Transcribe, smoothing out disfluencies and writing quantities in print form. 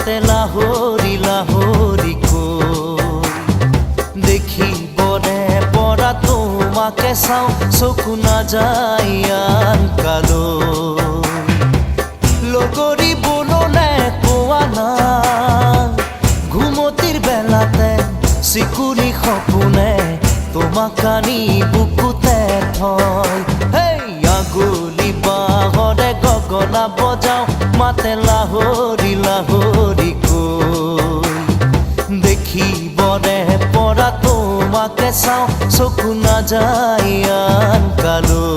মাতে লাহৰি লাহৰি কৈ দেখিবনে পৰা তোমাকে চাওঁ চকু নাযায় আন কালৈ লগৰী বলনে কোৱা না ঘুমতিৰ বেলাতে চিকুনি সপোনে তোমাক আনি বুকুতে থয় আগুলি বাহৰে গগনা বজাওঁ মাতে লাহৰি লাহৰি কৈ দেখিবনে পৰা তোমাকে চাওঁ চকু নাযায় আন কালৈ।